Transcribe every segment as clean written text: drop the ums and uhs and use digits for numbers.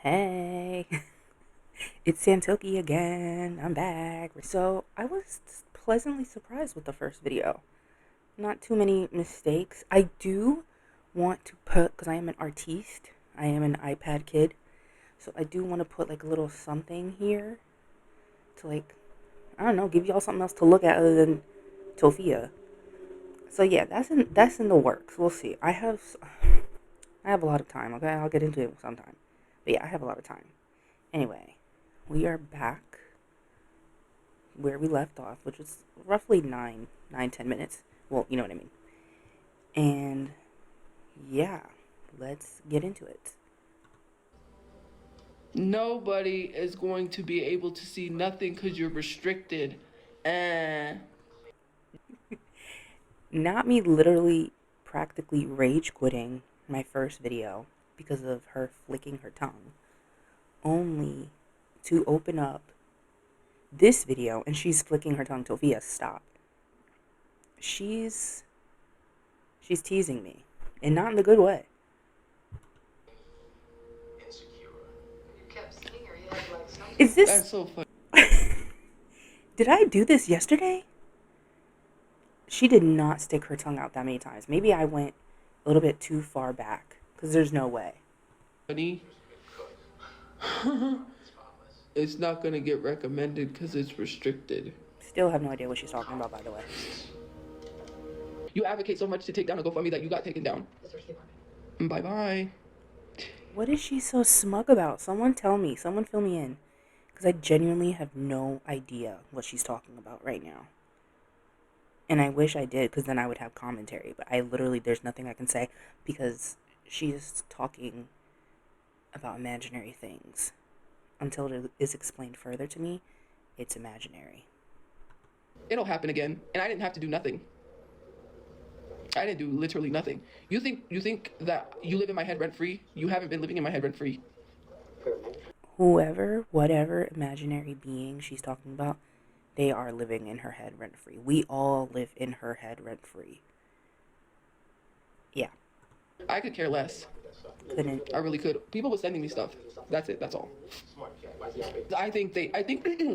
Hey, it's Santoki again. I'm back. So, I was pleasantly surprised with the first video. Not too many mistakes. I do want to put, because I am an artiste, I am an iPad kid, so I do want to put like a little something here to like, I don't know, give y'all something else to look at other than Tophia. So yeah, that's in the works. We'll see. I have a lot of time, okay? I'll get into it sometime. But yeah, I have a lot of time. Anyway, we are back where we left off, which was roughly 10 minutes. Well, you know what I mean. And yeah, let's get into it. Nobody is going to be able to see nothing because you're restricted. And Not me literally practically rage quitting my first video because of her flicking her tongue, only to open up this video and she's flicking her tongue. Tophia, stop. She's she's teasing me, and not in the good way. Is this that's so funny. did I do this yesterday? She did not stick her tongue out that many times. Maybe I went a little bit too far back because there's no way. It's not going to get recommended because it's restricted. Still have no idea what she's talking about, by the way. You advocate so much to take down a GoFundMe that you got taken down. Bye bye. What is she so smug about? Someone tell me. Someone fill me in. Because I genuinely have no idea what she's talking about right now. And I wish I did, because then I would have commentary. But there's nothing I can say because she is talking about imaginary things. Until it is explained further to me, it's imaginary. It'll happen again, and I didn't have to do nothing. I didn't do literally nothing. You think that you live in my head rent free? You haven't been living in my head rent free. Whoever, whatever imaginary being she's talking about, they are living in her head rent free. We all live in her head rent free. Yeah, I could care less. couldn't. I really could. People were sending me stuff. That's it. That's all. I think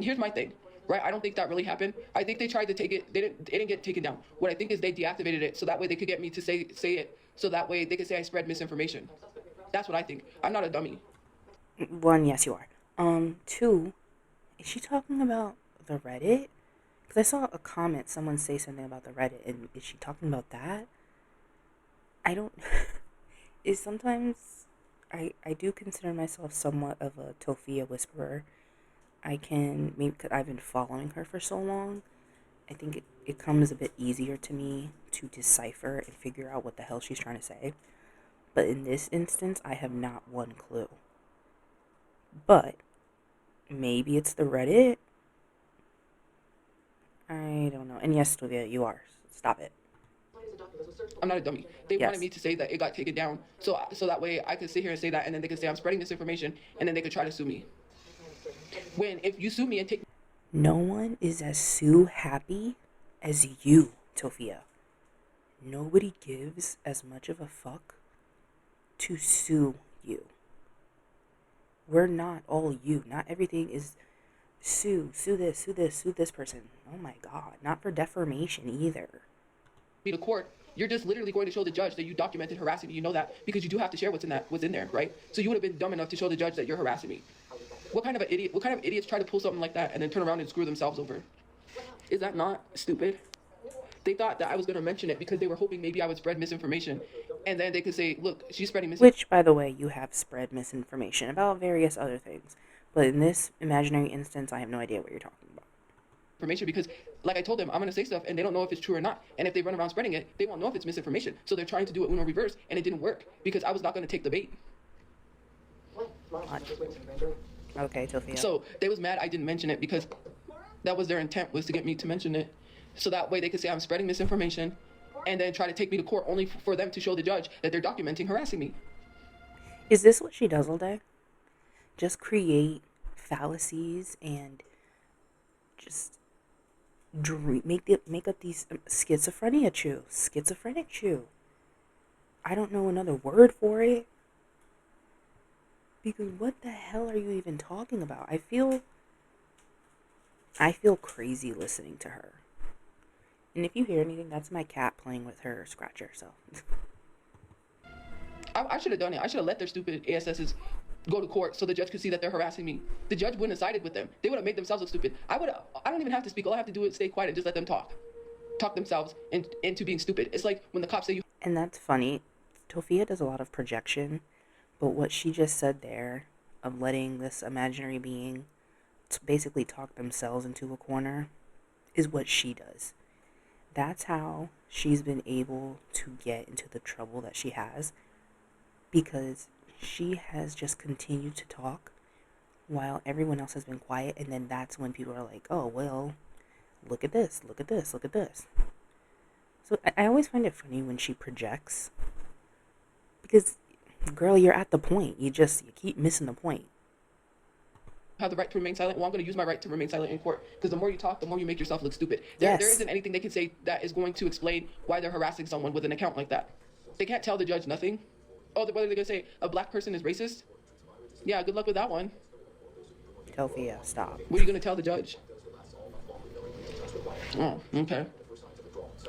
here's my thing, right? I don't think that really happened. I think they tried to take it. They didn't get taken down. What I think is they deactivated it so that way they could get me to say it. So that way they could say I spread misinformation. That's what I think. I'm not a dummy. One, yes, you are. Two, is she talking about the Reddit? Because I saw a comment, someone say something about the Reddit, and is she talking about that? I don't. Is sometimes I do consider myself somewhat of a Tophia whisperer. I can, maybe because I've been following her for so long, I think it comes a bit easier to me to decipher and figure out what the hell she's trying to say. But in this instance, I have not one clue. But maybe it's the Reddit. I don't know. And yes, Tophia, you are. Stop it. I'm not a dummy. They wanted Yes. me to say that it got taken down, so that way I could sit here and say that, and then they could say I'm spreading misinformation, and then they could try to sue me. When if you sue me and take No one is as sue happy as you, Tophia. Nobody gives as much of a fuck to sue you. We're not all you. Not everything is sue this person. Oh my god. Not for defamation either. me to court, you're just literally going to show the judge that you documented harassing me. You know that because you do have to share what's in there, right? So you would have been dumb enough to show the judge that you're harassing me. What kind of an idiot? What kind of idiots try to pull something like that and then turn around and screw themselves over? Is that not stupid? They thought that I was going to mention it because they were hoping maybe I would spread misinformation, and then they could say, "Look, she's spreading misinformation." Which, by the way, you have spread misinformation about various other things. But in this imaginary instance, I have no idea what you're talking about. Because, like I told them, I'm going to say stuff and they don't know if it's true or not. And if they run around spreading it, they won't know if it's misinformation. So they're trying to do it Uno reverse, and it didn't work because I was not going to take the bait. Okay, Tophia. So they was mad I didn't mention it because that was their intent, was to get me to mention it. So that way they could say I'm spreading misinformation and then try to take me to court only for them to show the judge that they're documenting harassing me. Is this what she does all day? Just create fallacies and just make up these schizophrenic chew. I don't know another word for it Because what the hell are you even talking about? I feel crazy listening to her. And if you hear anything, that's my cat playing with her scratcher, so. I should have done it. I should have let their stupid ASSs go to court so the judge could see that they're harassing me. The judge wouldn't have sided with them. They would have made themselves look stupid. I don't even have to speak. All I have to do is stay quiet and just let them talk themselves into being stupid. It's like when the cops say you. And that's funny. Tophia does a lot of projection, but what she just said there of letting this imaginary being basically talk themselves into a corner is what she does. That's how she's been able to get into the trouble that she has, because she has just continued to talk while everyone else has been quiet, and then that's when people are like, oh, well, look at this, look at this, look at this. So I always find it funny when she projects, because, girl, you're at the point. You keep missing the point. Have the right to remain silent. Well, I'm going to use my right to remain silent in court, because the more you talk, the more you make yourself look stupid. There Yes. isn't anything they can say that is going to explain why they're harassing someone with an account like that. They can't tell the judge nothing. Oh, what are they going to say? A black person is racist? Yeah, good luck with that one. Tophia, stop. What are you going to tell the judge? Oh, okay.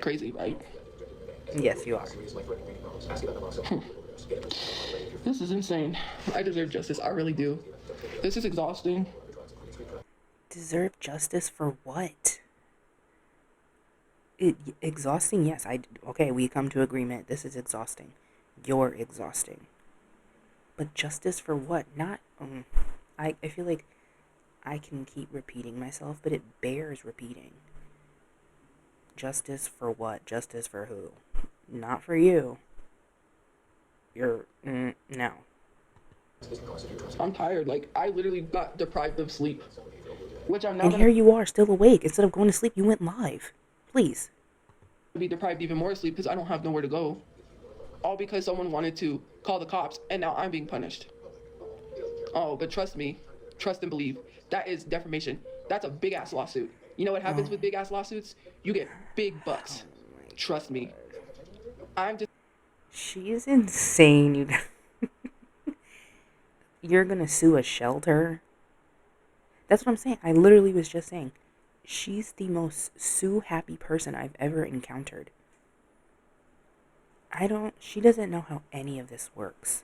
Crazy, right? Yes, you are. This is insane. I deserve justice. I really do. This is exhausting. Deserve justice for what? Exhausting, yes. Okay, we come to agreement. This is exhausting. You're exhausting. But justice for what? Not, I feel like I can keep repeating myself, but it bears repeating. Justice for what? Justice for who? Not for you. No. I'm tired. Like, I literally got deprived of sleep. Which I'm now And going here you are, still awake. Instead of going to sleep, you went live. Please. to be deprived even more of sleep because I don't have nowhere to go. All because someone wanted to call the cops, and now I'm being punished. Oh, but trust me, trust and believe, that is defamation. That's a big-ass lawsuit. You know what happens with big-ass lawsuits? You get big bucks. Trust me. I'm just... She is insane, you guys. You're gonna sue a shelter? That's what I'm saying. I literally was just saying, she's the most sue-happy person I've ever encountered. She doesn't know how any of this works.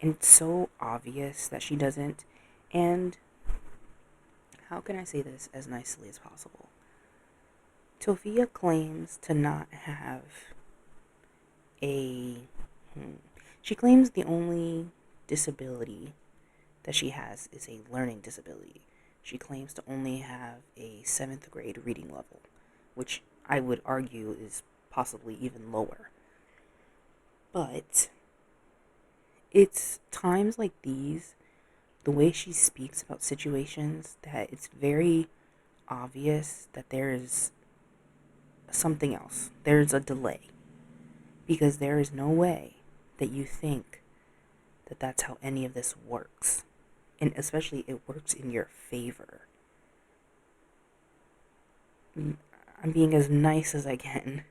And it's so obvious that she doesn't. And how can I say this as nicely as possible? Tophia claims to not have she claims the only disability that she has is a learning disability. She claims to only have a 7th grade reading level, which I would argue is possibly even lower. But it's times like these, the way she speaks about situations, that it's very obvious that there is something else. There's a delay. Because there is no way that you think that that's how any of this works. And especially it works in your favor. I'm being as nice as I can.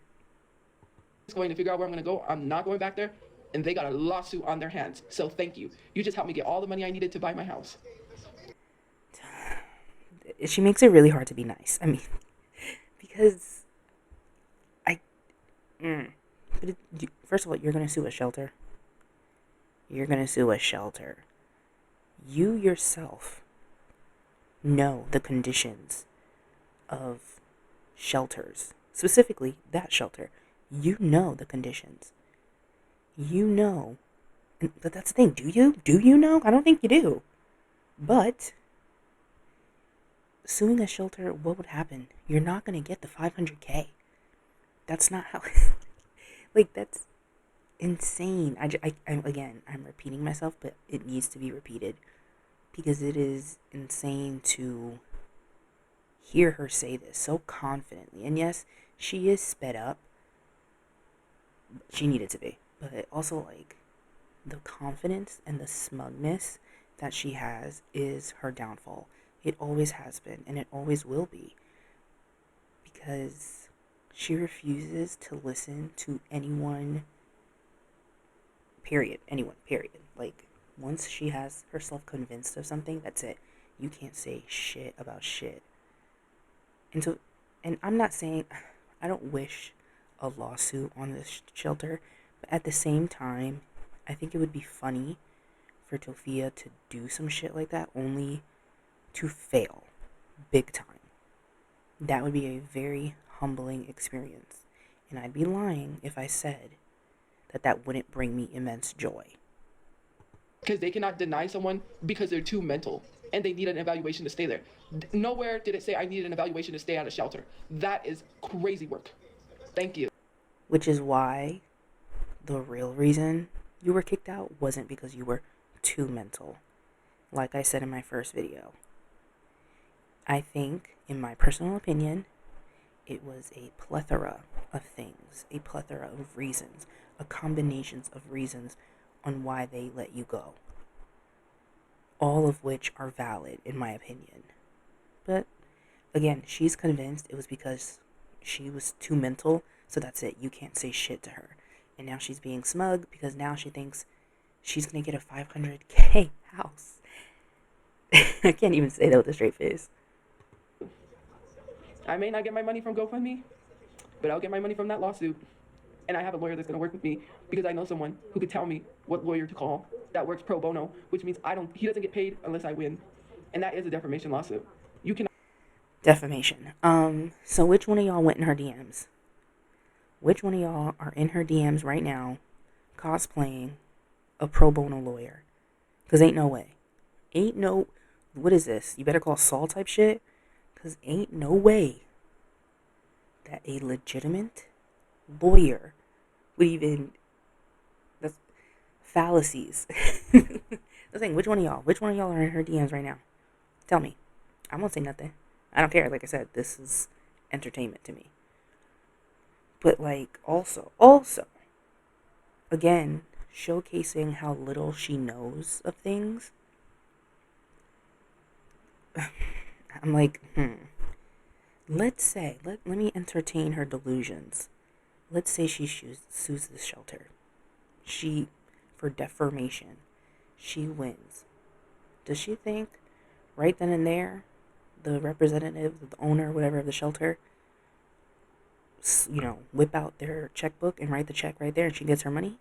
going to figure out where I'm going to go. I'm not going back there. And they got a lawsuit on their hands. So thank you. You just helped me get all the money I needed to buy my house. She makes it really hard to be nice. I mean, because first of all, you're going to sue a shelter. You're going to sue a shelter. You yourself know the conditions of shelters. Specifically, that shelter. You know the conditions. You know. But that's the thing. Do you? Do you know? I don't think you do. But suing a shelter, what would happen? You're not going to get the $500K. That's not how... like, that's insane. I'm repeating myself, but it needs to be repeated. Because it is insane to hear her say this so confidently. And yes, she is sped up. She needed to be. But also, like, the confidence and the smugness that she has is her downfall. It always has been, and it always will be. Because she refuses to listen to anyone, period. Anyone, period. Like, Once she has herself convinced of something, that's it. You can't say shit about shit. And so, and I'm not saying, I don't wish a lawsuit on this shelter, but at the same time, I think it would be funny for Tophia to do some shit like that only to fail big time. That would be a very humbling experience. And I'd be lying if I said that that wouldn't bring me immense joy. Because they cannot deny someone because they're too mental and they need an evaluation to stay there. Nowhere did it say I needed an evaluation to stay at a shelter. That is crazy work. Thank you. Which is why the real reason you were kicked out wasn't because you were too mental. Like I said in my first video, I think, in my personal opinion, it was a plethora of things, a plethora of reasons, a combinations of reasons on why they let you go. All of which are valid, in my opinion. But, again, she's convinced it was because she was too mental, so that's it. You can't say shit to her. And now she's being smug because now she thinks she's going to get a $500K house. I can't even say that with a straight face. I may not get my money from GoFundMe, but I'll get my money from that lawsuit. And I have a lawyer that's going to work with me because I know someone who could tell me what lawyer to call that works pro bono, which means he doesn't get paid unless I win. And that is a defamation lawsuit. You cannot. Defamation. So which one of y'all went in her DMs? Which one of y'all are in her DMs right now cosplaying a pro bono lawyer? Because ain't no way. Ain't no... What is this? You better call Saul type shit? Because ain't no way that a legitimate lawyer would even... That's fallacies. The thing, which one of y'all are in her DMs right now? Tell me. I won't say nothing. I don't care. Like I said, this is entertainment to me. But like, also, again, showcasing how little she knows of things. I'm like, Let's say, let me entertain her delusions. Let's say she sues this shelter. For defamation, she wins. Does she think, right then and there, the representative, the owner, whatever of the shelter, whip out their checkbook and write the check right there and she gets her money?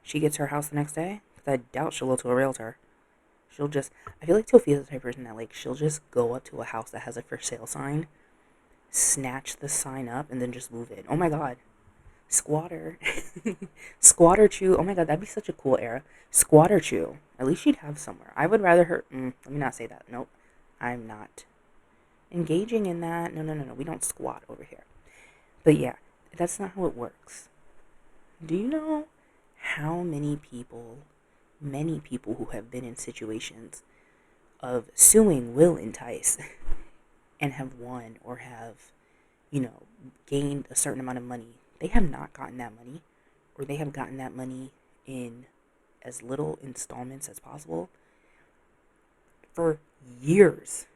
She gets her house the next day? Because I doubt she'll go to a realtor. I feel like Tophia's the type of person that, like, she'll just go up to a house that has a for sale sign, snatch the sign up, and then just move in. Oh my god. Squatter. Squatterchu. Oh my god, that'd be such a cool era. Squatterchu. At least she'd have somewhere. I would rather her... let me not say that. Nope. I'm not engaging in that. No. We don't squat over here. But yeah, that's not how it works. Do you know how many people who have been in situations of suing will entice and have won or have, gained a certain amount of money? They have not gotten that money, or they have gotten that money in as little installments as possible for years.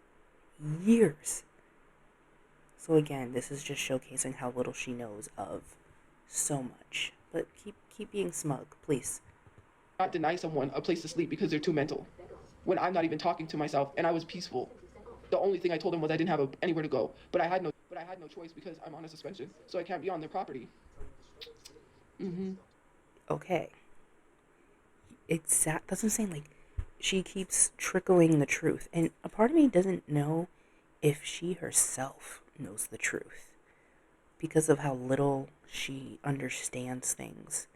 So again, this is just showcasing how little she knows of so much. But keep being smug, please. Not deny someone a place to sleep because they're too mental when I'm not even talking to myself and I was peaceful. The only thing I told them was I didn't have anywhere to go, but I had no choice because I'm on a suspension, so I can't be on their property. Okay. That's what I'm saying. Like, she keeps trickling the truth, and a part of me doesn't know if she herself knows the truth because of how little she understands things.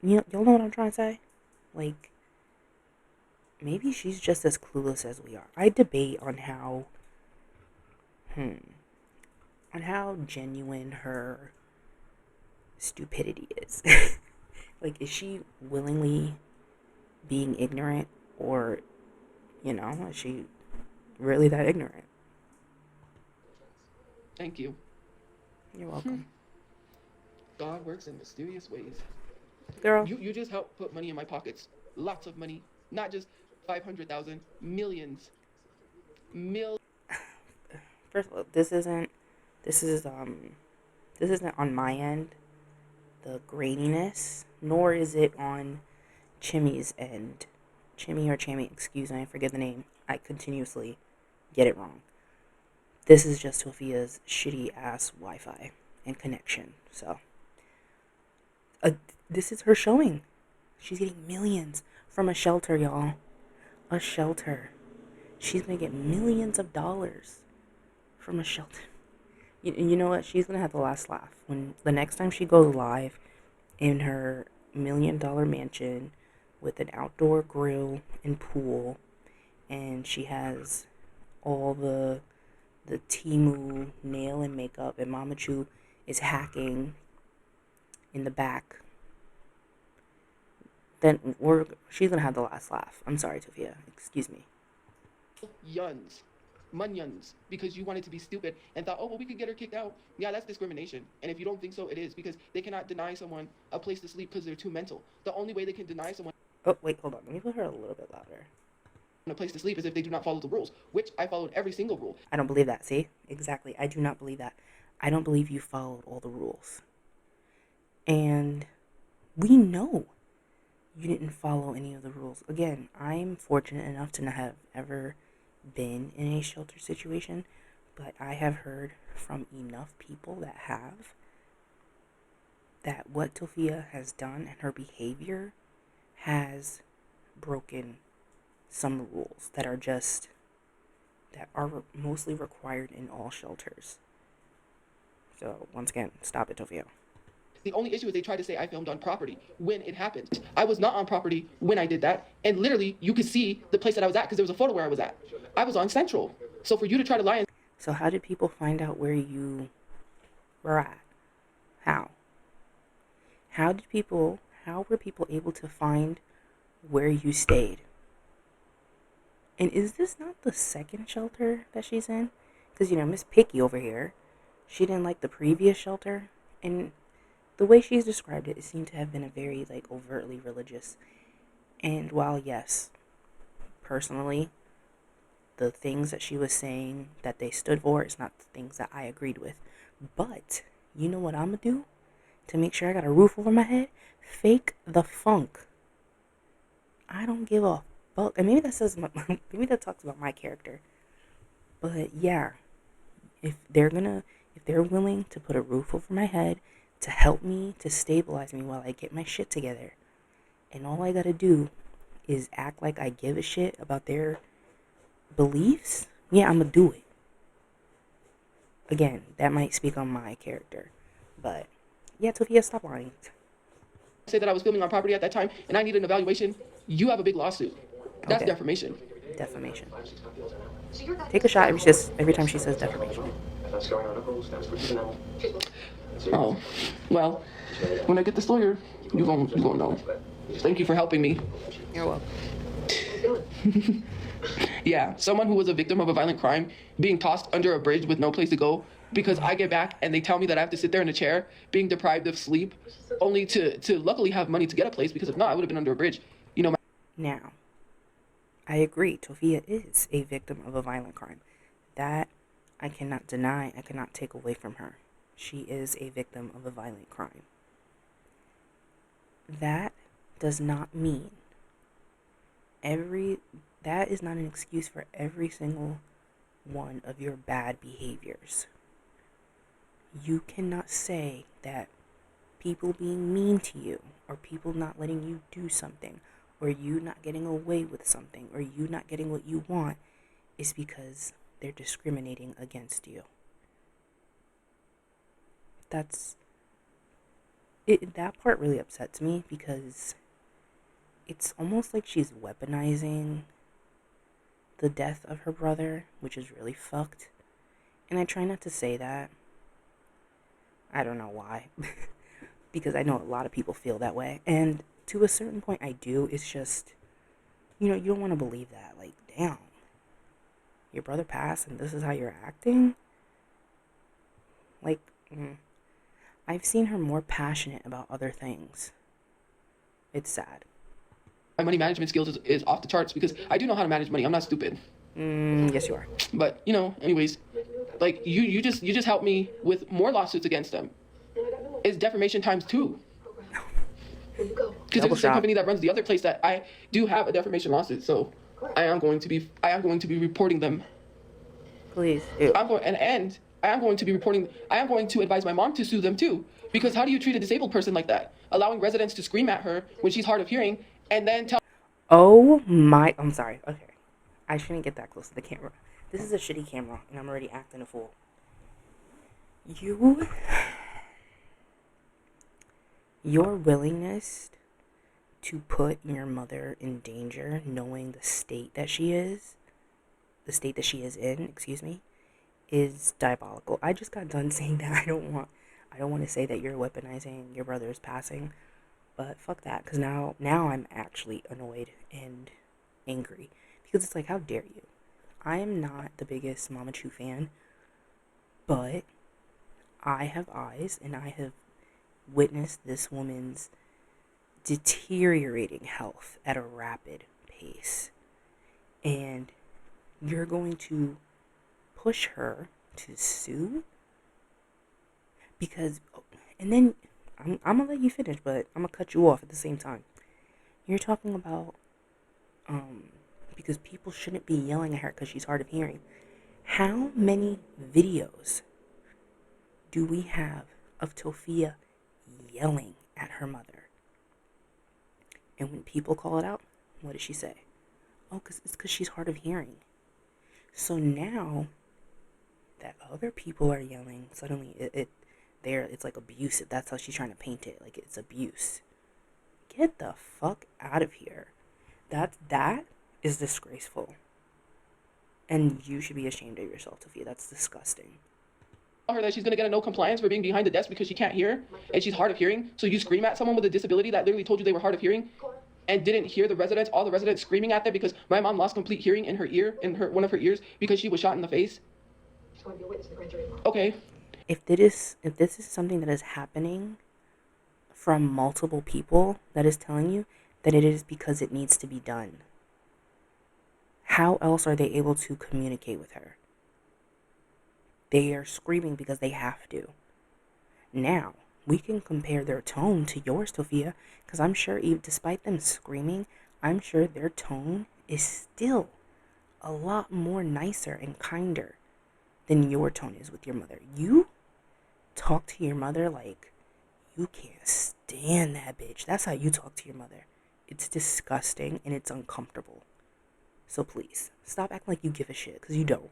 Y'all know what I'm trying to say? Like, maybe she's just as clueless as we are. I debate on how genuine her stupidity is. Like, is she willingly being ignorant, or, is she really that ignorant? Thank you. You're welcome. God works in mysterious ways. Girl. You just helped put money in my pockets. Lots of money. Not just 500,000, millions. First of all, this isn't on my end, the graininess, nor is it on Chimmy's end. Chimmy or Chammy, excuse me, I forget the name. I continuously get it wrong. This is just Tophia's shitty ass Wi-Fi and connection. So, this is her showing. She's getting millions from a shelter, y'all. A shelter. She's gonna get millions of dollars from a shelter. You know what? She's gonna have the last laugh when the next time she goes live in her $1 million mansion with an outdoor grill and pool, and she has all the Temu nail and makeup, and Mama Chu is hacking in the back. Then she's gonna have the last laugh. I'm sorry, Tophia. Excuse me. Yuns, munions, because you wanted to be stupid and thought, oh, well, we could get her kicked out. Yeah, that's discrimination. And if you don't think so, it is, because they cannot deny someone a place to sleep because they're too mental. The only way they can deny someone Oh, wait, hold on. Let me put her a little bit louder. a place to sleep is if they do not follow the rules, which I followed every single rule. I don't believe that. See? Exactly. I do not believe that. I don't believe you followed all the rules. And we know you didn't follow any of the rules. Again, I'm fortunate enough to not have ever been in a shelter situation, but I have heard from enough people that have, that what Tophia has done and her behavior has broken some rules that are mostly required in all shelters. So once again, stop it, Tophia. The only issue is they tried to say I filmed on property when it happened. I was not on property when I did that. And literally, you could see the place that I was at because there was a photo where I was at. I was on Central. So for you to try to lie and... So how did people find out where you were at? How? How were people able to find where you stayed? And is this not the second shelter that she's in? Because, Miss Picky over here, she didn't like the previous shelter. And the way she's described it, it seemed to have been a very, overtly religious. And while, yes, personally, the things that she was saying that they stood for is not the things that I agreed with. But, you know what I'm going to do to make sure I got a roof over my head? Fake the funk. I don't give a fuck. And maybe that talks about my character. But, yeah, if they're willing to put a roof over my head, to help me, to stabilize me while I get my shit together, and all I gotta do is act like I give a shit about their beliefs, yeah, I'm gonna do it. Again, that might speak on my character, but yeah, Tophia, stop lying. say that I was filming on property at that time and I need an evaluation, you have a big lawsuit. That's Okay. defamation. Defamation. Take a shot every time she says defamation. Oh, well, when I get this lawyer, you gon' know. Thank you for helping me. You're welcome. Yeah, someone who was a victim of a violent crime being tossed under a bridge with no place to go because I get back and they tell me that I have to sit there in a chair being deprived of sleep only to luckily have money to get a place, because if not, I would have been under a bridge. Now, I agree, Tophia is a victim of a violent crime. That I cannot deny, I cannot take away from her. She is a victim of a violent crime. That does not mean that is not an excuse for every single one of your bad behaviors. You cannot say that people being mean to you, or people not letting you do something, or you not getting away with something, or you not getting what you want is because they're discriminating against you. That part really upsets me, because it's almost like she's weaponizing the death of her brother, which is really fucked. And I try not to say that. I don't know why. Because I know a lot of people feel that way. And to a certain point I do. It's just, you don't want to believe that. Like, damn. Your brother passed and this is how you're acting? Like, I've seen her more passionate about other things. It's sad. My money management skills is off the charts because I do know how to manage money. I'm not stupid. Yes, you are. But, anyways, like, you just helped me with more lawsuits against them. It's defamation times 2. Because Because it's Double the same shot. company that runs the other place that I do have a defamation lawsuit. So I am going to be reporting them. Please. Ew. And I am going to be reporting. I am going to advise my mom to sue them too. Because how do you treat a disabled person like that? Allowing residents to scream at her when she's hard of hearing, and then tell. Oh my. I'm sorry. Okay. I shouldn't get that close to the camera. This is a shitty camera, and I'm already acting a fool. Your willingness to put your mother in danger, knowing the state that she is in, excuse me, is diabolical. I just got done saying that I don't want to say that you're weaponizing your brother's passing, but fuck that, because now I'm actually annoyed and angry, because it's like, how dare you? I am not the biggest Mama Chu fan, but I have eyes and I have witnessed this woman's deteriorating health at a rapid pace. And you're going to push her to sue? Because, and then I'm going to let you finish, but I'm going to cut you off at the same time. You're talking about, because people shouldn't be yelling at her because she's hard of hearing. How many videos do we have of Tophia yelling at her mother? And when people call it out, what does she say? Oh, it's because she's hard of hearing. So now that other people are yelling, suddenly it's like abusive. That's how she's trying to paint it, like it's abuse. Get the fuck out of here. That is disgraceful. And you should be ashamed of yourself, Tophia. That's disgusting. Her that she's going to get a no compliance for being behind the desk because she can't hear and she's hard of hearing. So you scream at someone with a disability that literally told you they were hard of hearing and didn't hear all the residents screaming at them because my mom lost complete hearing in her ear, one of her ears, because she was shot in the face. Okay. If this is something that is happening from multiple people that is telling you, that it is because it needs to be done. How else are they able to communicate with her? They are screaming because they have to. Now, we can compare their tone to yours, Tophia, because I'm sure, even despite them screaming, I'm sure their tone is still a lot more nicer and kinder than your tone is with your mother. You talk to your mother like you can't stand that bitch. That's how you talk to your mother. It's disgusting and it's uncomfortable. So please, stop acting like you give a shit, because you don't.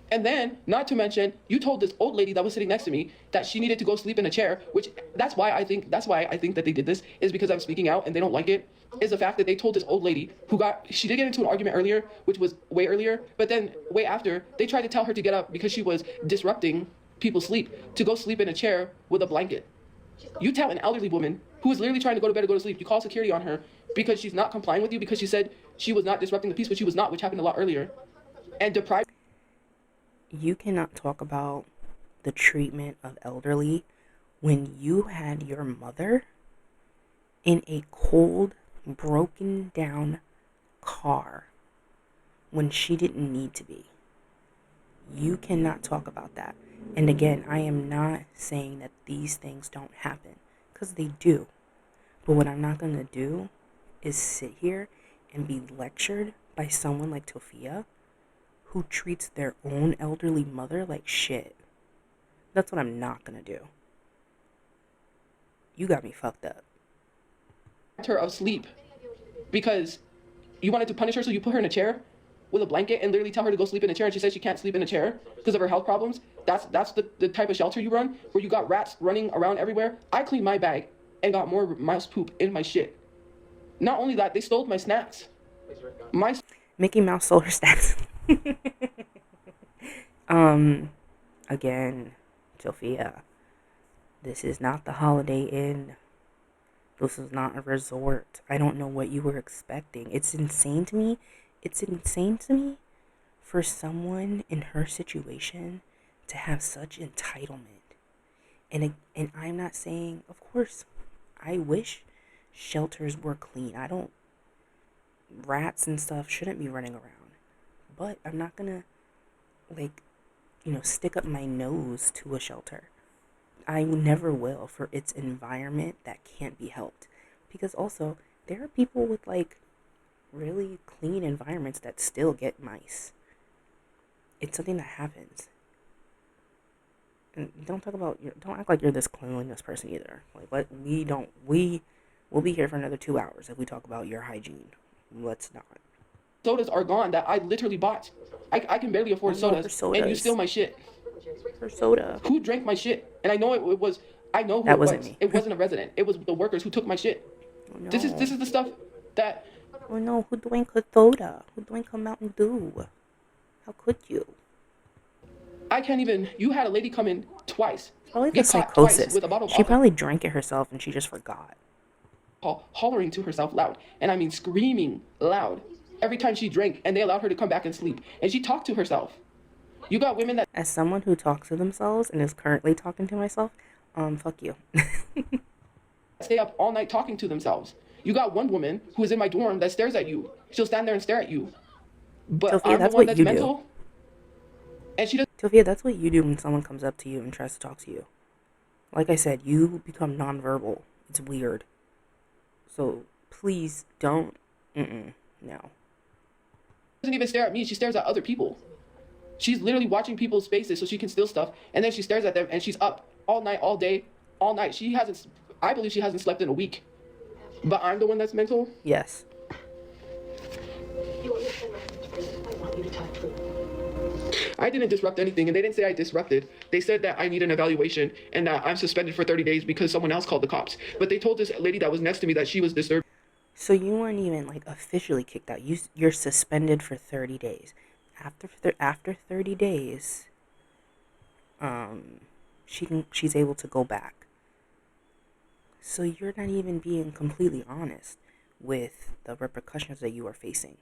And then, not to mention, you told this old lady that was sitting next to me that she needed to go sleep in a chair, which that's why I think that they did this, is because I'm speaking out and they don't like it, is the fact that they told this old lady she did get into an argument earlier, which was way earlier, but then way after, they tried to tell her to get up because she was disrupting people's sleep, to go sleep in a chair with a blanket. You tell an elderly woman who is literally trying to go to bed or go to sleep, you call security on her because she's not complying with you, because she said she was not disrupting the peace, but she was not, which happened a lot earlier, and deprived. You cannot talk about the treatment of elderly when you had your mother in a cold, broken down car when she didn't need to be. You cannot talk about that. And again, I am not saying that these things don't happen, because they do. But what I'm not going to do is sit here and be lectured by someone like Tophia, who treats their own elderly mother like shit. That's what I'm not gonna do. You got me fucked up. Her of sleep because you wanted to punish her, so you put her in a chair with a blanket and literally tell her to go sleep in a chair, and she said she can't sleep in a chair because of her health problems. That's the type of shelter you run, where you got rats running around everywhere. I cleaned my bag and got more mouse poop in my shit. Not only that, they stole my snacks. Mickey Mouse solar snacks. Again, Sophia, this is not the Holiday Inn. This is not a resort. I don't know what you were expecting. It's insane to me. It's insane to me for someone in her situation to have such entitlement. And I'm not saying, of course, I wish shelters were clean. Rats and stuff shouldn't be running around. But I'm not gonna, stick up my nose to a shelter. I never will, for its environment that can't be helped. Because also, there are people with like really clean environments that still get mice. It's something that happens. And don't act like you're this cleanliness person either. Like, we'll be here for another 2 hours if we talk about your hygiene. Let's not. Sodas are gone that I literally bought. I can barely afford Oh no, sodas, and you steal my shit. her soda. Who drank my shit? And I know it was. I know who That it wasn't was. me. It wasn't a resident. It was the workers who took my shit. Oh This no. is the stuff that Oh no, who drank her soda? Who drank her Mountain Dew? How could you? I can't even. You had a lady come in twice, Probably the get caught twice psychosis. with a bottle of She alcohol, probably drank it herself and she just forgot. hollering to herself loud, and I mean screaming loud every time she drank, and they allowed her to come back and sleep, and she talked to herself. You got women that As someone who talks to themselves and is currently talking to myself, fuck you. stay up all night talking to themselves. You got one woman who is in my dorm that stares at you. She'll stand there and stare at you. But Tophia, I'm the that's one what that's you do. mental, and she doesn't Tophia, that's what you do when someone comes up to you and tries to talk to you. Like I said, you become nonverbal. It's weird. So please don't. No. even stare at me. She stares at other people. She's literally watching people's faces so she can steal stuff, and then she stares at them, and she's up all night, all day, all night. I believe she hasn't slept in a week. But I'm the one that's mental. Yes. I didn't disrupt anything, and they didn't say I disrupted. They said that I need an evaluation and that I'm suspended for 30 days because someone else called the cops. But they told this lady that was next to me that she was disturbed. So you weren't even like officially kicked out. You're suspended for 30 days. After 30 days, she's able to go back. So you're not even being completely honest with the repercussions that you are facing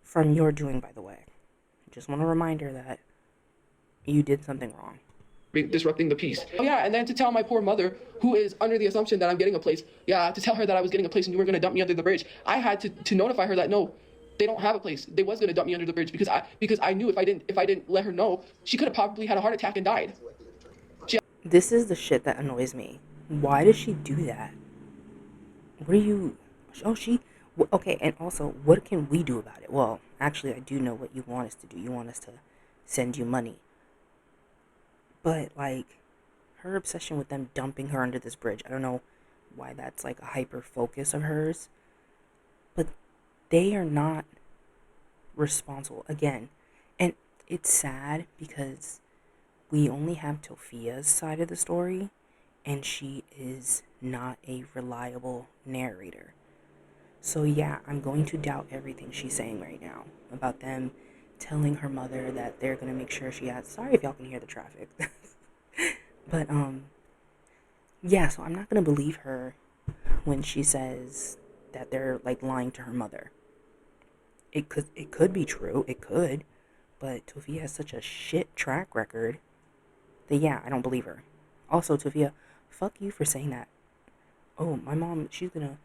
from your doing, by the way. Just want a reminder that you did something wrong. Disrupting the peace. Oh yeah, and then to tell my poor mother, who is under the assumption that I'm getting a place, to tell her that I was getting a place and you were going to dump me under the bridge. I had to notify her that no, they don't have a place. They was going to dump me under the bridge because I knew if I didn't let her know, she could have probably had a heart attack and died. This is the shit that annoys me. Why does she do that? What are you... Oh, okay, and also, what can we do about it? Well, actually, I do know what you want us to do. You want us to send you money. But, like, her obsession with them dumping her under this bridge, I don't know why that's, like, a hyper focus of hers. But they are not responsible. Again, and it's sad because we only have Tophia's side of the story, and she is not a reliable narrator. So yeah, I'm going to doubt everything she's saying right now about them telling her mother that they're going to make sure she has... Sorry if y'all can hear the traffic. But, yeah, so I'm not going to believe her when she says that they're, like, lying to her mother. It could be true. It could. But Tophia has such a shit track record that, yeah, I don't believe her. Also, Tophia, fuck you for saying that. Oh, my mom, she could have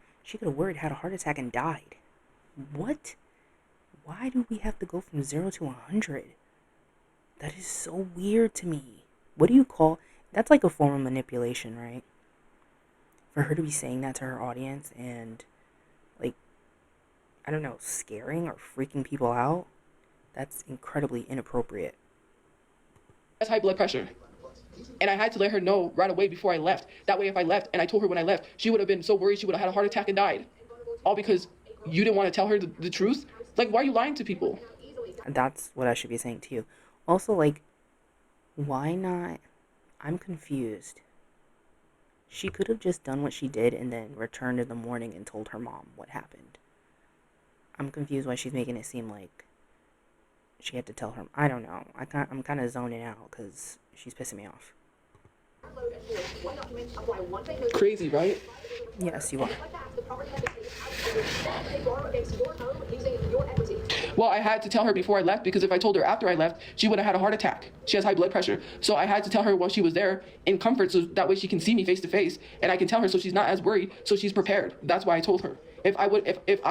worried, had a heart attack and died. What? Why do we have to go from 0 to 100? That is so weird to me. What do you call... That's like a form of manipulation, right? For her to be saying that to her audience and, like, I don't know, scaring or freaking people out, that's incredibly inappropriate. That's high blood pressure. And I had to let her know right away before I left. That way, if I left and I told her when I left, she would have been so worried she would have had a heart attack and died. All because you didn't want to tell her the truth? Like, why are you lying to people? That's what I should be saying to you. Also, like, why not... I'm confused. She could have just done what she did and then returned in the morning and told her mom what happened. I'm confused why she's making it seem like she had to tell her... I don't know. I'm kind of zoning out because she's pissing me off. Crazy, right? Yes, you are. Well, I had to tell her before I left because if I told her after I left, she would have had a heart attack. She has high blood pressure. So I had to tell her while she was there in comfort so that way she can see me face to face and I can tell her so she's not as worried, so she's prepared. That's why I told her. If I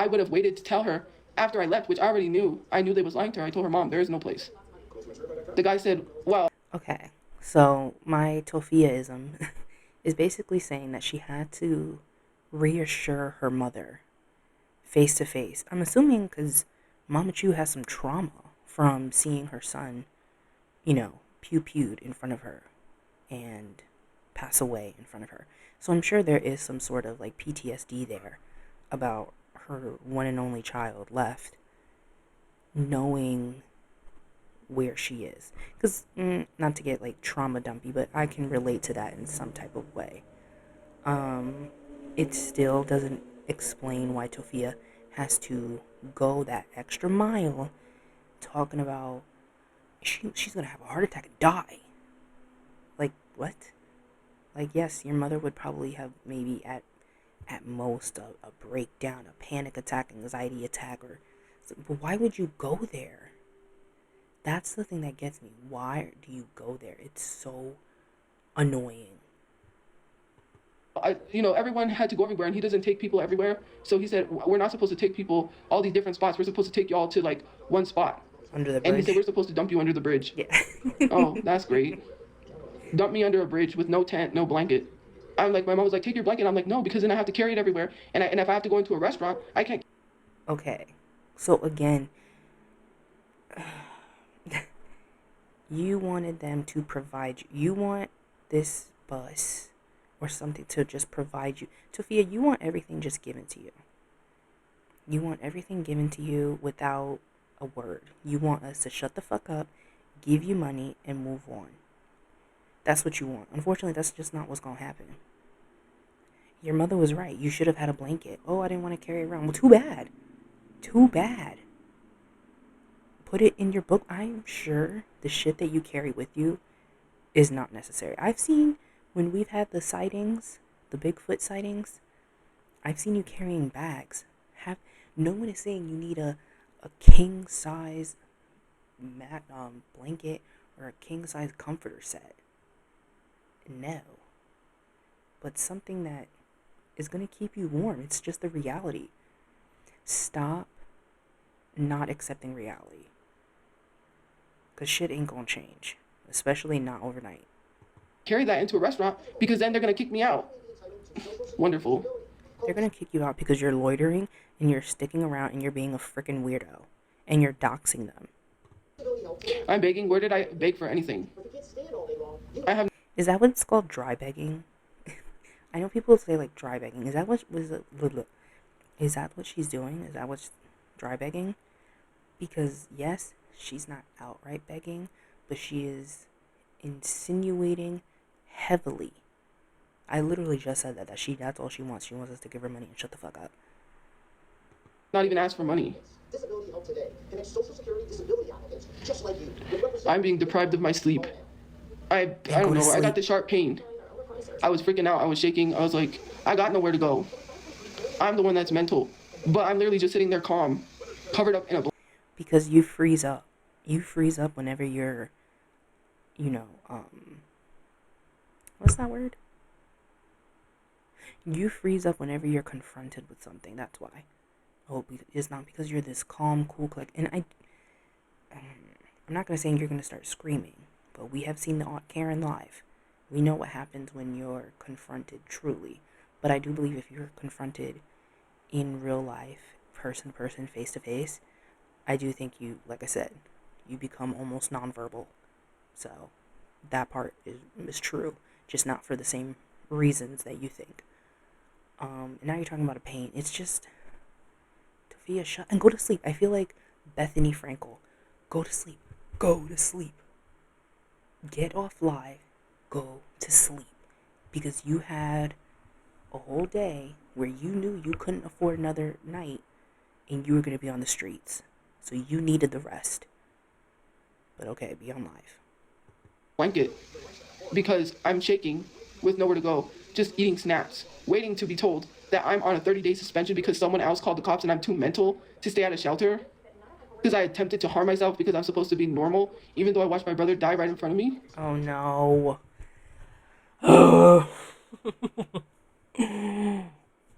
would have waited to tell her after I left, which I already knew, I knew they was lying to her. I told her, Mom, there is no place. The guy said, well... Okay, so my Tophiaism is basically saying that she had to reassure her mother face to face. I'm assuming because Mama Chu has some trauma from seeing her son, pew-pewed in front of her and pass away in front of her. So I'm sure there is some sort of like PTSD there about her one and only child left knowing where she is. Because, not to get like trauma dumpy, but I can relate to that in some type of way. It still doesn't explain why Tophia has to go that extra mile talking about she's gonna have a heart attack and die. Like, what? Like, yes, your mother would probably have maybe at most a breakdown, a panic attack, anxiety attack, but why would you go there? That's the thing that gets me. Why do you go there? It's so annoying. Everyone had to go everywhere, and he doesn't take people everywhere. So he said, we're not supposed to take people all these different spots. We're supposed to take you all to like one spot. Under the And he said, we're bridge? supposed to dump you under the bridge. Yeah. Oh, that's great. Dump me under a bridge with no tent, no blanket. I'm like, my mom was like, take your blanket. I'm like, no, because then I have to carry it everywhere. And if I have to go into a restaurant, I can't. Okay. So again, you wanted them to provide you. You want this bus or something to just provide you. Tophia, you want everything just given to you. You want everything given to you without a word. You want us to shut the fuck up, give you money, and move on. That's what you want. Unfortunately, that's just not what's going to happen. Your mother was right. You should have had a blanket. Oh, I didn't want to carry it around. Well, too bad. Too bad. Put it in your book. I'm sure the shit that you carry with you is not necessary. I've seen when we've had the sightings, the Bigfoot sightings, I've seen you carrying bags. No one is saying you need a king size mat blanket or a king size comforter set. No. But something that is going to keep you warm. It's just the reality. Stop not accepting reality. Because shit ain't going to change. Especially not overnight. Carry that into a restaurant because then they're going to kick me out. Wonderful. They're going to kick you out because you're loitering and you're sticking around and you're being a freaking weirdo. And you're doxing them. I'm begging. Where did I beg for anything? Is that what it's called? Dry begging? I know people say like dry begging. Is that what is that what she's doing? Is that what's dry begging? Because yes, she's not outright begging, but she is insinuating heavily. I literally just said that's all she wants. She wants us to give her money and shut the fuck up. Not even ask for money. I'm being deprived of my sleep. I don't know. I got this sharp pain. I was freaking out. I was shaking. I was like, I got nowhere to go. I'm the one that's mental. But I'm literally just sitting there calm, covered up in a blanket. Because you freeze up. You freeze up whenever you're, what's that word? You freeze up whenever you're confronted with something. That's why. Oh, it's not because you're this calm, cool, and I'm not gonna say you're gonna start screaming, but we have seen the Aunt Karen live. We know what happens when you're confronted truly. But I do believe if you're confronted in real life, person to person, face to face, I do think you, like I said, you become almost nonverbal. So that part is true, just not for the same reasons that you think. And now you're talking about a pain. It's just, Tophia, shut and go to sleep. I feel like Bethany Frankel. Go to sleep. Go to sleep. Get off live. Go to sleep. Because you had a whole day where you knew you couldn't afford another night and you were going to be on the streets. So you needed the rest. But okay, be on live. Blanket. Because I'm shaking with nowhere to go, just eating snacks, waiting to be told that I'm on a 30-day suspension because someone else called the cops and I'm too mental to stay at a shelter. Because I attempted to harm myself because I'm supposed to be normal, even though I watched my brother die right in front of me. Oh no.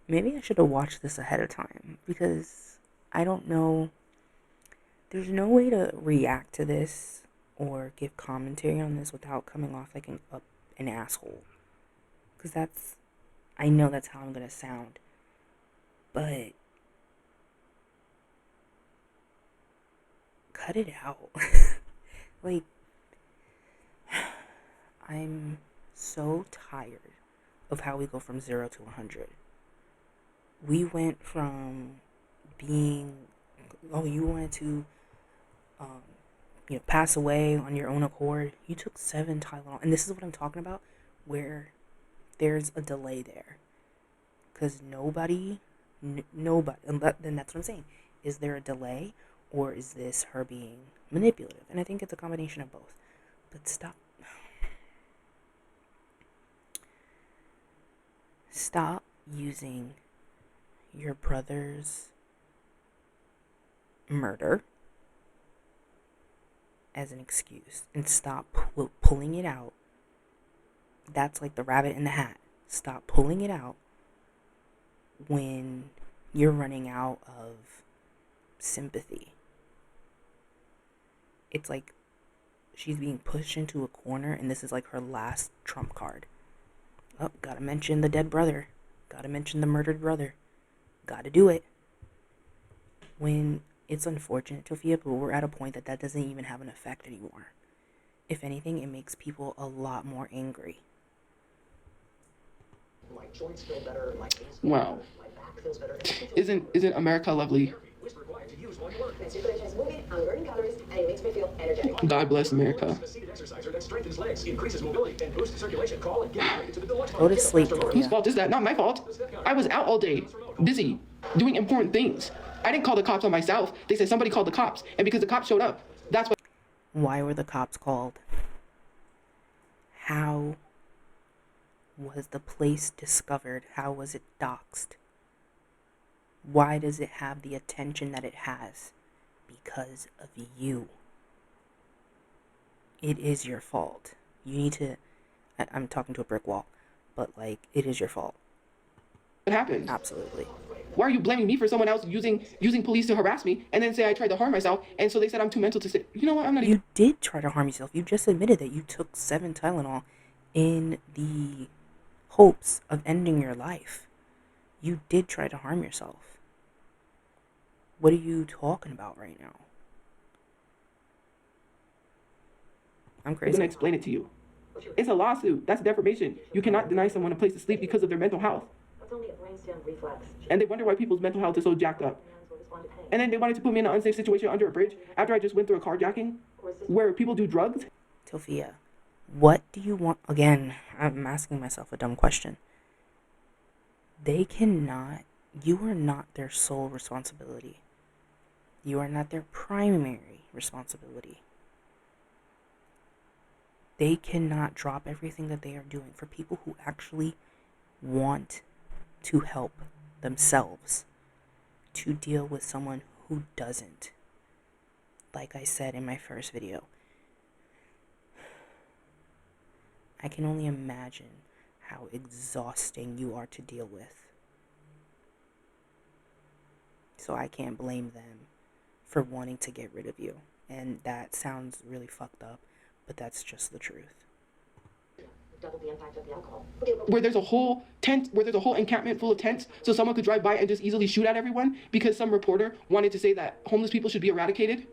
Maybe I should have watched this ahead of time because I don't know. There's no way to react to this or give commentary on this without coming off like an asshole. Because I know that's how I'm gonna sound, but cut it out. Like, I'm so tired of how we go from 0 to 100. We went from being, oh, you wanted to, um, pass away on your own accord. You took 7 Tylenol, and this is what I'm talking about, where there's a delay there, because nobody, and then that's what I'm saying. Is there a delay, or is this her being manipulative? And I think it's a combination of both. But stop using your brother's murder as an excuse, and stop pulling it out. That's like the rabbit in the hat. Stop pulling it out when you're running out of sympathy. It's like she's being pushed into a corner, and this is like her last trump card. Oh, gotta mention the dead brother. Gotta mention the murdered brother. Gotta do it. When it's unfortunate, Tophia, but we're at a point that doesn't even have an effect anymore. If anything, it makes people a lot more angry. My joints feel better, my knees feel Wow. better, my back feels better. Isn't America lovely? Whisper quiet to use one word. My circulation is moving, I'm burning calories, and it makes me feel energetic. God bless America. A seated exerciser that strengthens legs, increases mobility, and boosts circulation. Call and get upgraded to the deluxe Go to sleep, Whose Tophia. fault is that? Not my fault. I was out all day, busy, doing important things. I didn't call the cops on myself. They said somebody called the cops, and because the cops showed up, that's what. Why were the cops called? How was the place discovered? How was it doxxed? Why does it have the attention that it has? Because of you. It is your fault. You need to... I'm talking to a brick wall, but like, it is your fault. What happened? Absolutely. Why are you blaming me for someone else using police to harass me, and then say I tried to harm myself, and so they said I'm too mental to say, you know what, I'm not even. You did try to harm yourself. You just admitted that you took 7 Tylenol in the hopes of ending your life. You did try to harm yourself. What are you talking about right now? I'm I'm crazy. gonna explain it to you. It's a lawsuit. That's defamation. You cannot deny someone a place to sleep because of their mental health. That's only a brainstem reflex. And they wonder why people's mental health is so jacked up. And then they wanted to put me in an unsafe situation under a bridge after I just went through a carjacking where people do drugs. Tophia, what do you want? Again, I'm asking myself a dumb question. They cannot, you are not their sole responsibility. You are not their primary responsibility. They cannot drop everything that they are doing for people who actually want to help themselves to deal with someone who doesn't. Like I said in my first video, I can only imagine how exhausting you are to deal with. So I can't blame them for wanting to get rid of you. And that sounds really fucked up, but that's just the truth. Double the impact of the alcohol. Where there's a whole encampment full of tents, so someone could drive by and just easily shoot at everyone because some reporter wanted to say that homeless people should be eradicated.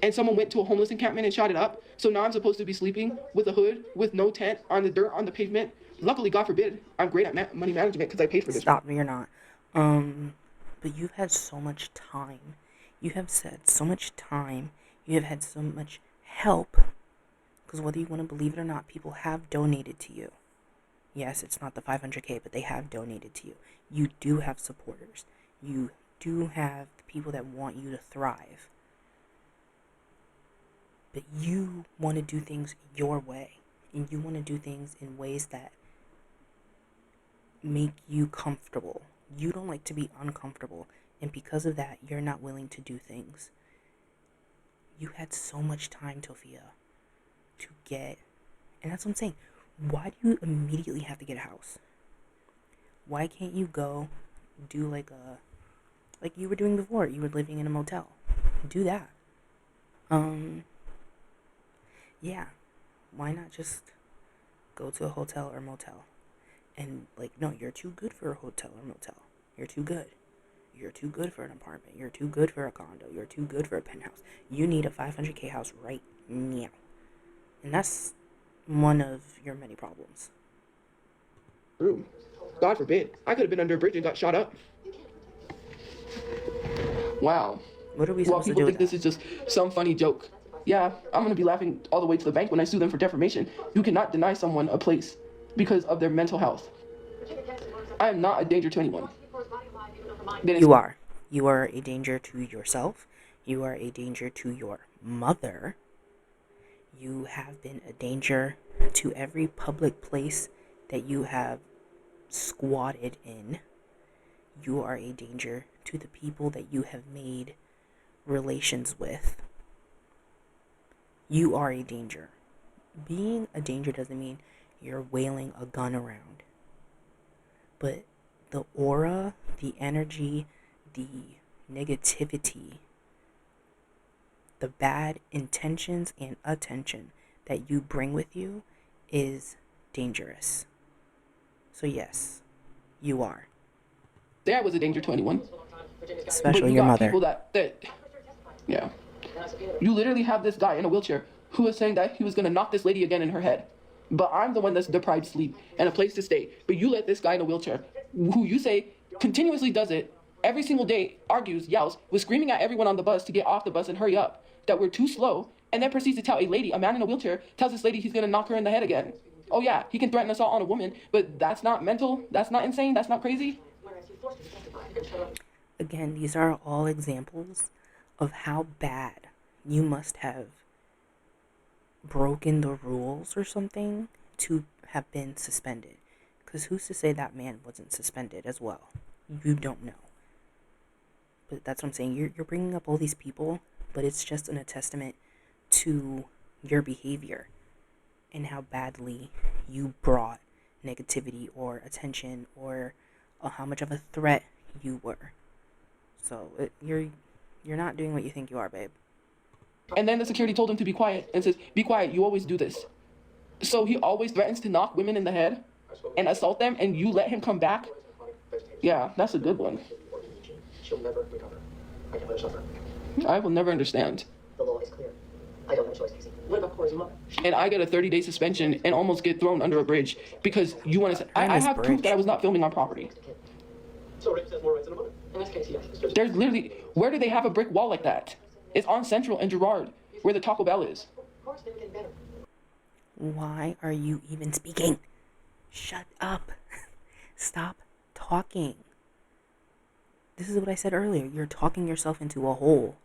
And someone went to a homeless encampment and shot it up. So now I'm supposed to be sleeping with a hood, with no tent, on the dirt, on the pavement. Luckily, God forbid, I'm great at money management because I paid for this. Stop, you're not. But you've had so much time. You have said so much time. You have had so much help. Because whether you want to believe it or not, people have donated to you. Yes, it's not the 500K, but they have donated to you. You do have supporters. You do have people that want you to thrive. But you want to do things your way. And you want to do things in ways that make you comfortable. You don't like to be uncomfortable. And because of that, you're not willing to do things. You had so much time, Tophia, to get, and that's what I'm saying. Why do you immediately have to get a house? Why can't you go do like you were doing before? You were living in a motel. Do that. Yeah. Why not just go to a hotel or motel And, like, no, you're too good for a hotel or motel. You're too good. You're too good for an apartment. You're too good for a condo. You're too good for a penthouse. You need a 500K house right now. And that's one of your many problems. Room. God forbid. I could have been under a bridge and got shot up. Wow. What are we Well, supposed to people do with think that? this is just some funny joke. Yeah, I'm going to be laughing all the way to the bank when I sue them for defamation. You cannot deny someone a place because of their mental health. I am not a danger to anyone. You are. You are a danger to yourself. You are a danger to your mother. You have been a danger to every public place that you have squatted in. You are a danger to the people that you have made relations with. You are a danger. Being a danger doesn't mean you're wailing a gun around. But the aura, the energy, the negativity, the bad intentions and attention that you bring with you is dangerous. So yes, you are. Say I was a danger to anyone. Especially But you your got mother. people yeah. You literally have this guy in a wheelchair who is saying that he was going to knock this lady again in her head. But I'm the one that's deprived sleep and a place to stay. But you let this guy in a wheelchair, who you say continuously does it, every single day, argues, yells, was screaming at everyone on the bus to get off the bus and hurry up, that we're too slow, and then proceeds to tell a man in a wheelchair, tells this lady he's going to knock her in the head again. Oh yeah, he can threaten assault on a woman, but that's not mental, that's not insane, that's not crazy. Again, these are all examples of how bad you must have broken the rules or something to have been suspended. Because who's to say that man wasn't suspended as well? You don't know. But that's what I'm saying. You're bringing up all these people, but it's just a testament to your behavior and how badly you brought negativity or attention or how much of a threat you were. So you're not doing what you think you are, babe. And then the security told him to be quiet and says, be quiet, you always do this. So he always threatens to knock women in the head and assault them, and you let him come back? Yeah, that's a good one. She'll never recover. I can let her suffer. I will never understand. The law is clear. I don't have a choice, Casey. What about Cora's mother? And I get a 30-day suspension and almost get thrown under a bridge because you want to say, I have proof that I was not filming on property. So Rick has more rights than a mother. In this case, yes. There's literally, where do they have a brick wall like that? It's on Central and Girard, where the Taco Bell is. Cora's never getting better. Why are you even speaking? Shut up. Stop talking. This is what I said earlier. You're talking yourself into a hole.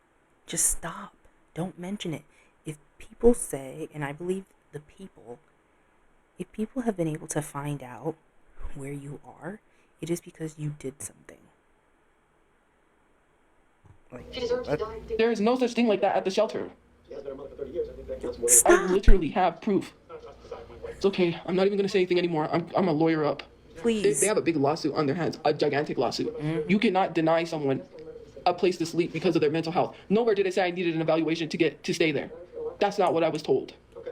Just stop. Don't mention it. If people say, and I believe the people, if people have been able to find out where you are, it is because you did something. Like, She deserves to die. There is no such thing like that at the shelter. She has been a mother for 30 years. I think that counts more. I Stop. literally have proof. It's okay. I'm not even going to say anything anymore. I'm a lawyer up. Please. They have a big lawsuit on their hands, a gigantic lawsuit. You cannot deny someone a place to sleep because of their mental health. Nowhere did it say I needed an evaluation to stay there. That's not what I was told. Okay.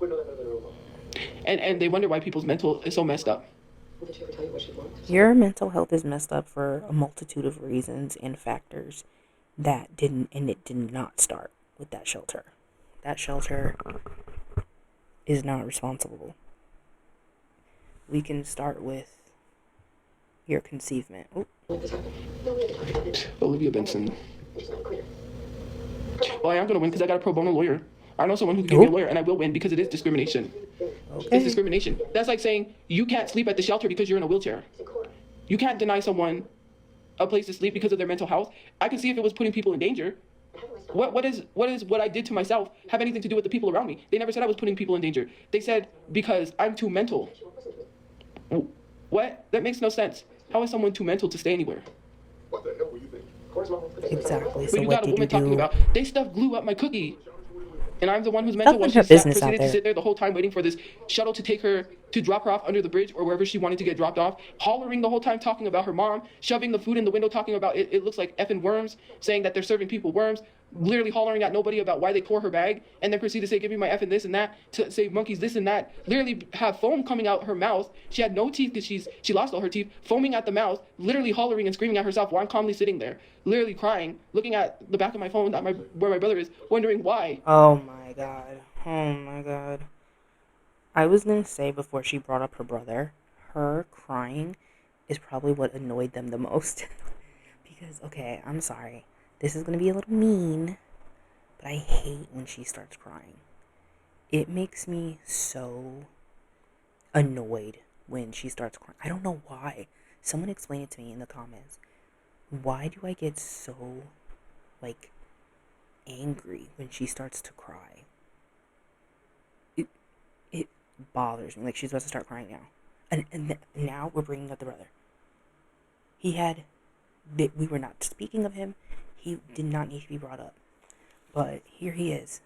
We know that better than her mom. And they wonder why people's mental is so messed up. Did she ever tell you what she wants? Your mental health is messed up for a multitude of reasons and factors that did not start with that shelter. That shelter is not responsible. We can start with your conceivement. Oh, Like this happened. No, we had to talk about it. Olivia Benson. She's not clear. Well, I am going to win because I got a pro bono lawyer. I know someone who can give me a lawyer, and I will win because it is discrimination. It's okay. discrimination. That's like saying you can't sleep at the shelter because you're in a wheelchair. Cora. You can't deny someone a place to sleep because of their mental health. I can see if it was putting people in danger. What is what I did to myself have anything to do with the people around me? They never said I was putting people in danger. They said because I'm too mental. What? That makes no sense. How is someone too mental to stay anywhere? What the hell were you thinking? Cora's mom. Exactly. But So you what got a did you woman talking do? about they stuffed glue up my cookie. And I'm the one who's mental Stop while putting she her business out proceeded to there. sit there the whole time waiting for this shuttle to take her, to drop her off under the bridge or wherever she wanted to get dropped off, hollering the whole time talking about her mom, shoving the food in the window, talking about it looks like effing worms, saying that they're serving people worms, literally hollering at nobody about why they tore her bag, and then proceed to say, give me my F and this and that, to say monkeys this and that, literally have foam coming out her mouth. She had no teeth because she lost all her teeth, foaming at the mouth, literally hollering and screaming at herself while I'm calmly sitting there, literally crying, looking at the back of my phone that where my brother is, wondering why. Oh my god. Oh my god. I was gonna say before she brought up her brother, her crying is probably what annoyed them the most. Because, okay, I'm sorry. This is gonna be a little mean, but I hate when she starts crying. It makes me so annoyed when she starts crying. I don't know why. Someone explain it to me in the comments. Why do I get so, like, angry when she starts to cry? It bothers me. Like, she's about to start crying now. And now we're bringing up the brother. We were not speaking of him. He did not need to be brought up. But here he is,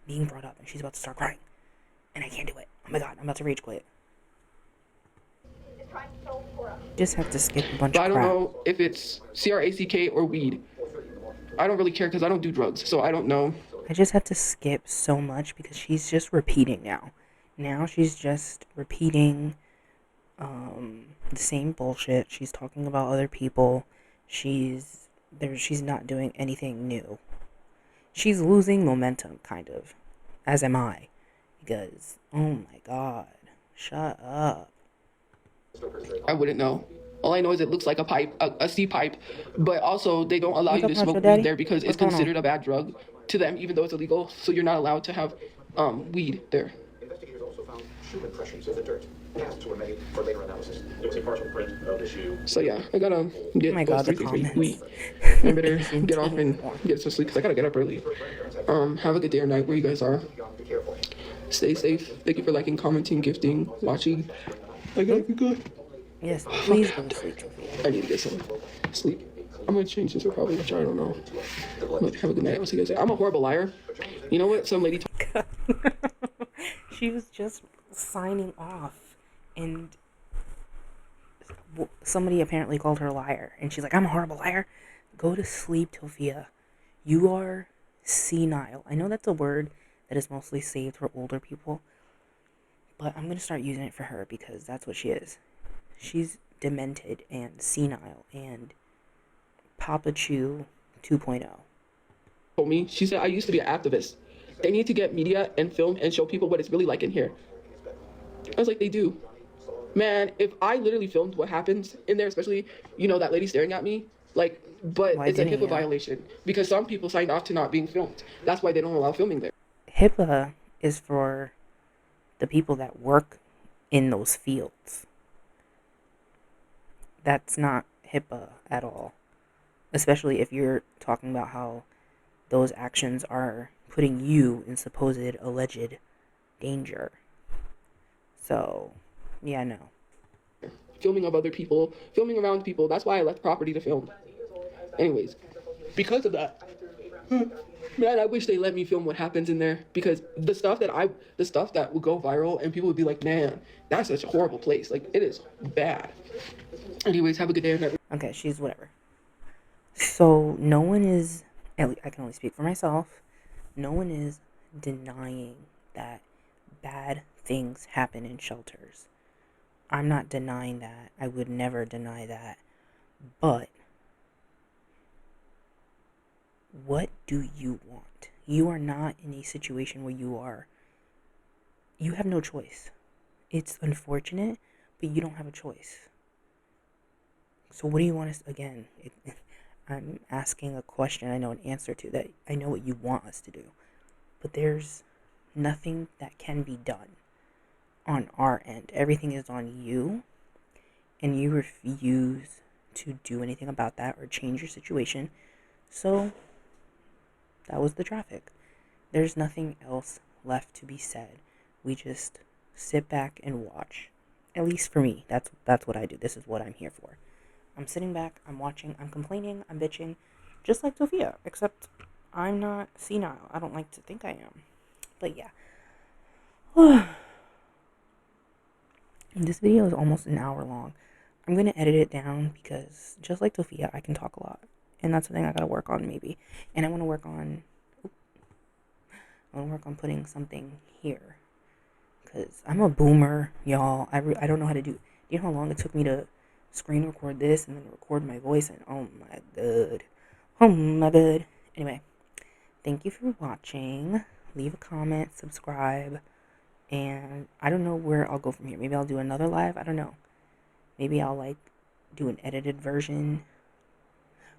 being brought up, and she's about to start crying. And I can't do it. Oh my god, I'm about to rage quit. Just have to skip a bunch But of I don't crap. know if it's CRACK or weed. I don't really care because I don't do drugs, so I don't know. I just have to skip so much because she's just repeating now. Now she's just repeating the same bullshit. She's talking about other people. She's not doing anything new. She's losing momentum, kind of. As am I. Because, oh my god. Shut up. I wouldn't know. All I know is it looks like a pipe, a C pipe, but also they don't allow You you to talking about smoke your weed daddy? there because it's What's going on? considered a bad drug to them, even though it's illegal. So you're not allowed to have weed there. Investigators also found shoe impressions in the dirt. Casts were made for later analysis. There was a partial print of the shoe. So yeah, I gotta get Oh my those god, the 3 things comments. I better get off and get some sleep because I gotta get up early. Have a good day or night where you guys are. Be careful. Stay safe. Thank you for liking, commenting, gifting, watching. I gotta be good. Yes, please go to sleep, Tophia. I need to get some sleep. I'm gonna change this or probably which I don't know. But have a good night. I'll see you guys later. I'm a horrible liar. You know what? Some lady She was just signing off, and somebody apparently called her a liar, and she's like, I'm a horrible liar. Go to sleep, Tophia. You are senile. I know that's a word that is mostly saved for older people, but I'm going to start using it for her because that's what she is. She's demented and senile and Tophiachu 2.0. told me, she said, I used to be an activist. They need to get media and film and show people what it's really like in here. I was like, they do. Man, if I literally filmed what happens in there, especially, that lady staring at me, like, but Why it's a didn't HIPAA you? violation because some people signed off to not being filmed. That's why they don't allow filming there. HIPAA is for the people that work in those fields. That's not HIPAA at all. Especially if you're talking about how those actions are putting you in supposed alleged danger. So, yeah, no. Filming of other people, filming around people. That's why I left property to film. Anyways, because of that, man, I wish they let me film what happens in there because the stuff that would go viral and people would be like, man, that's such a horrible place. Like, it is bad. Anyways, have a good day. Okay, she's whatever. So, no one is, at least I can only speak for myself, no one is denying that bad things happen in shelters. I'm not denying that. I would never deny that. But what do you want? You are not in a situation where you have no choice. It's unfortunate, but you don't have a choice. So what do you want us, again, I'm asking a question I know an answer to, that I know what you want us to do. But there's nothing that can be done on our end. Everything is on you, and you refuse to do anything about that or change your situation. So that was the traffic. There's nothing else left to be said. We just sit back and watch. At least for me, that's what I do. This is what I'm here for. I'm sitting back, I'm watching, I'm complaining, I'm bitching, just like Tophia, except I'm not senile. I don't like to think I am. But yeah. This video is almost an hour long. I'm going to edit it down because, just like Tophia, I can talk a lot. and that's something I gotta work on maybe. And I want to work on putting something here, because I'm a boomer, y'all. I don't know how to do. You know how long it took me to screen record this and then record my voice, and oh my god. Oh my god. Anyway, thank you for watching. Leave a comment, subscribe, and I don't know where I'll go from here. Maybe I'll do another live. I don't know. Maybe I'll like do an edited version.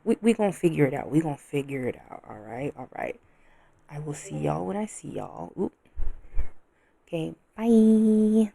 We gonna figure it out. We gonna figure it out. All right. All right. I will see y'all when I see y'all. Oop. Okay. Bye.